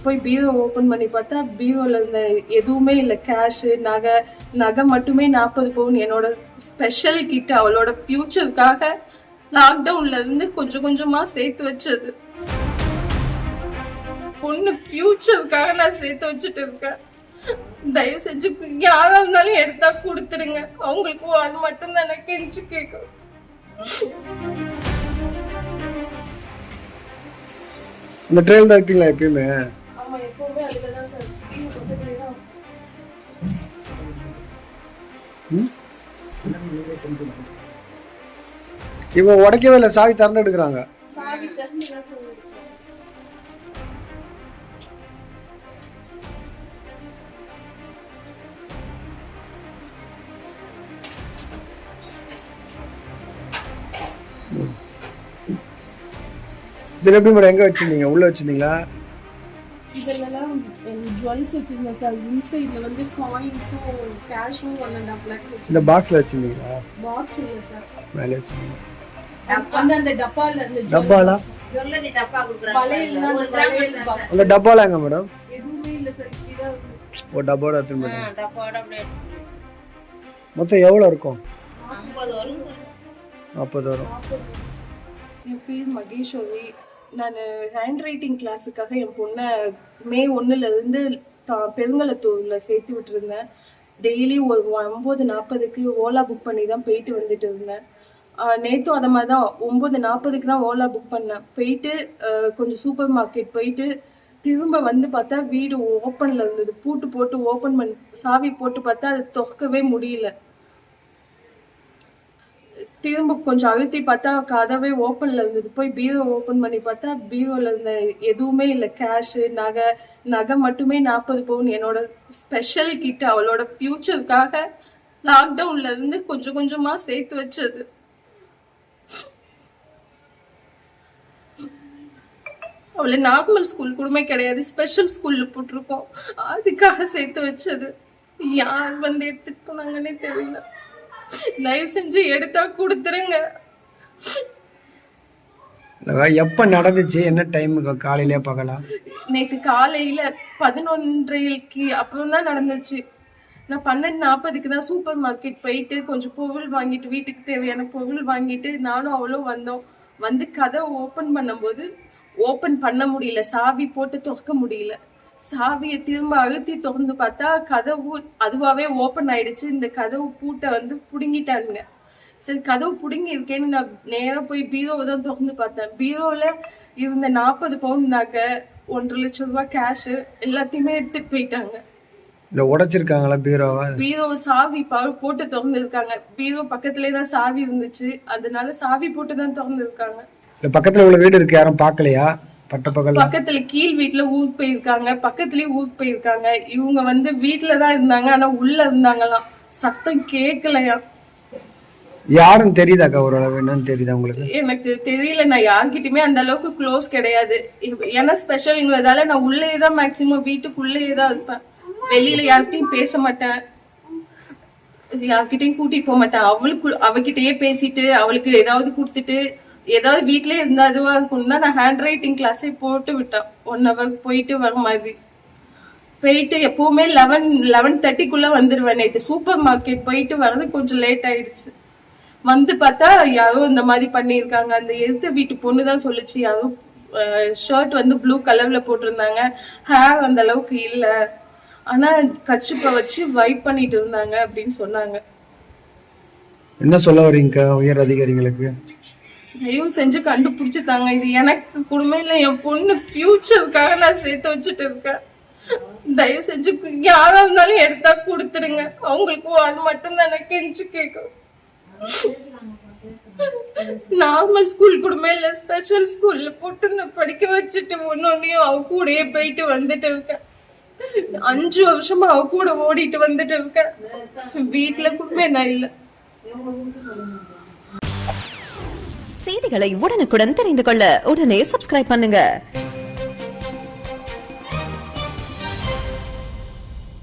போய் பீரோ ஓப்பன் பண்ணி பார்த்தா பீரோவில் இருந்த எதுவுமே இல்லை. கேஷு, நகை மட்டுமே 40 பவுன். என்னோட ஸ்பெஷல் கிட்ட அவளோட ஃபியூச்சருக்காக லாக்டவுன்ல இருந்து கொஞ்சம் கொஞ்சமா சேர்த்து வச்சது. பொண்ணு ஃபியூச்சருக்காக நான் சேர்த்து வச்சுட்டு இருக்கேன். தயவு செஞ்சு யாரா இருந்தாலும் எடுத்தா கொடுத்துருங்க. அவங்களுக்கு அது மட்டும் தான் எனக்கு கெஞ்சி கேட்கும். இந்த ட்ரெயில் தான் வைப்பீங்களா எப்பயுமே? ஆமா, எப்பவுமே அதுலதான் சார். இவன் உடைக்கவே இல்லை, சாவி திறந்து எடுக்கிறாங்க. சாவி திறந்துதான் சார். இதில் எப்படி மேடம் எங்கே வச்சுருந்தீங்க? உள்ளே வச்சுருந்தீங்களா? இதெல்லாம் ஜுவல்ஸ் வச்சுருந்தேன் சார். இன்சைடில் வந்து காயின்ஸும் கேஷும் 1.5 lakhs வச்சு. இந்த பாக்ஸில் வச்சுருந்தீங்களா? பாக்ஸ் இல்லை சார், மேலே வச்சுருந்தீங்க. அந்த டப்பாவில் இருந்த டப்பாலா? ஜுவல்லரி டப்பா கொடுக்குறாங்க. அந்த டப்பாலாம் எங்க மேடம்? எதுவுமே இல்லை சார். இதான் இருந்துச்சு. ஓ, டப்பாவோட எடுத்து மேடம். டப்பாவோட அப்படியே மொத்தம் எவ்வளோ இருக்கும்? 50 வரும். 40 வரும். என் பேர் மகேஸ்வரி. நான் ஹேண்ட் ரைட்டிங் கிளாஸுக்காக என் பொண்ணை May 1 பெருங்கலத்தூரில் சேர்த்து விட்டுருந்தேன். டெய்லி ஒரு 9:40க்கு ஓலா புக் பண்ணி தான் போயிட்டு வந்துட்டு இருந்தேன். நேற்றும் அதை மாதிரி தான் 9:40க்கு தான் ஓலா புக் பண்ணேன். போயிட்டு கொஞ்சம் சூப்பர் மார்க்கெட் போயிட்டு திரும்ப வந்து பார்த்தா வீடு ஓப்பனில் இருந்தது. பூட்டு போட்டு ஓப்பன் பண்ணி சாவி போட்டு பார்த்தா அது திறக்கவே முடியல. திரும்ப கொஞ்சம் அழுத்தி பார்த்தா கதவே ஓப்பன்ல இருந்தது. போய் பீரோ ஓப்பன் பண்ணி பார்த்தா பீரோவில் இருந்த எதுவுமே இல்லை. கேஷு, நகை மட்டுமே 40 பவுன். என்னோட ஸ்பெஷல் கிட்ட அவளோட ஃபியூச்சருக்காக லாக்டவுன்ல இருந்து கொஞ்சம் கொஞ்சமா சேர்த்து வச்சது. அவளை நார்மல் ஸ்கூல் கூடமே கிடையாது, ஸ்பெஷல் ஸ்கூல்ல போட்டிருக்கோம். அதுக்காக சேர்த்து வச்சது. யார் வந்து எடுத்துட்டு போனாங்கன்னே தெரியல. தயவு செஞ்சு எடுத்தா கொடுத்துருங்க. எப்ப நடந்துச்சு? என்ன டைமுக்கு? காலையில பார்க்கலாம். நேற்று காலையில 11:30க்கு அப்புறம் தான் நடந்துச்சு. நான் 12:40க்கு தான் சூப்பர் மார்க்கெட் போயிட்டு கொஞ்சம் பொருள் வாங்கிட்டு, வீட்டுக்கு தேவையான பொருள் வாங்கிட்டு நானும் அவளும் வந்தோம். வந்து கதவை ஓப்பன் பண்ணும்போது ஓப்பன் பண்ண முடியல. சாவி போட்டு திறக்க முடியல. சாவியை திரும்ப அழுத்தி திறந்து பார்த்தா கதவு அதுவாகவே ஓப்பன் ஆயிடுச்சு. இந்த கதவு பூட்டை வந்து பிடுங்கிட்டானுங்க. சரி, கதவு பிடுங்கி இருக்கேன்னு நான் நேராக போய் பீரோவை தான் திறந்து பார்த்தேன். பீரோவில் இருந்த 40 பவுன் நகை, 1.5 லட்சம் ரூபாய் கேஷு எல்லாத்தையுமே எடுத்துட்டு போயிட்டாங்க. உடைச்சிருக்காங்களா பீரோவை? பீரோ சாவி போட்டு திறந்து இருக்காங்க. பீரோ பக்கத்துலேயே தான் சாவி இருந்துச்சு, அதனால சாவி போட்டு தான் திறந்து இருக்காங்க. பக்கத்துல உள்ள வீடு இருக்கு, யாரும் பார்க்கலையா? பக்கத்துல கீழ் வீட்டுல ஊருக்கு போயிருக்காங்க, பக்கத்துலயே ஊருக்கு போயிருக்காங்க. இவங்க வந்து வீட்டுலதான் இருந்தாங்க, ஆனா உள்ள இருந்தாங்களாம். சத்தம் கேட்கலையா? யாரும் தெரியுதாக்கா? ஓரளவு என்னன்னு தெரியுதா உங்களுக்கு? எனக்கு தெரியல. நான் யார்கிட்டயுமே அந்த அளவுக்கு க்ளோஸ் கிடையாது. ஏன்னா ஸ்பெஷல்ங்கிறதால நான் உள்ளேயே தான் மேக்சிமம் வீட்டுக்குள்ளேயே தான் இருப்பேன். வெளியில யார்கிட்டையும் பேச மாட்டேன், யார்கிட்டையும் கூட்டிட்டு போக மாட்டேன். அவகிட்டயே பேசிட்டு அவளுக்கு ஏதாவது கொடுத்துட்டு ஏதாவது வீட்லயே இருந்தா அதுவா இருக்கும் தான் நான் ஹேண்ட் ரைட்டிங் கிளாஸே போட்டு விட்டேன். 1 hour போயிட்டு வர மாதிரி. போயிட்டு எப்பவுமே 11:30க்குள்ள வந்துடுவேன். நேற்று சூப்பர் மார்க்கெட் போயிட்டு வர்றது கொஞ்சம் லேட் ஆயிடுச்சு. வந்து பார்த்தா யாரோ இந்த மாதிரி பண்ணியிருக்காங்க. அந்த எதிர்த்த வீட்டு பொண்ணு தான் சொல்லிச்சு. யாரோ ஷர்ட் வந்து ப்ளூ கலர்ல போட்டிருந்தாங்க, ஹேர் அந்த அளவுக்கு இல்லை, ஆனா கச்சிப்பை வச்சு வைப் பண்ணிட்டு இருந்தாங்க அப்படின்னு சொன்னாங்க. என்ன சொல்ல வரீங்க உயர் அதிகாரிகளுக்கு? தயவு செஞ்சு கண்டுபிடிச்சு தாங்க. இது எனக்கு குடும்பம் இல்லை, என் பொண்ணு ஃபியூச்சருக்காக நான் சேர்த்து வச்சுட்டு இருக்கேன். தயவு செஞ்சு யாரா இருந்தாலும் எடுத்தா கொடுத்துருங்க. அவங்களுக்கு அது மட்டும் தான் எனக்கு கெஞ்சி கேட்கும். நார்மல் ஸ்கூல் கூடமே இல்லை, ஸ்பெஷல் ஸ்கூல்ல போட்டு நான் படிக்க வச்சுட்டு ஒன்னொன்னையும் அவ கூடயே போயிட்டு வந்துட்டு இருக்கேன். 5 வருஷமா அவ கூட ஓடிட்டு வந்துட்டு இருக்கேன். வீட்டுல கூடமே நான் இல்லை. செய்திகளை உடனுக்குடன் தெரிந்து கொள்ள உடனே சப்ஸ்கிரைப் பண்ணுங்க.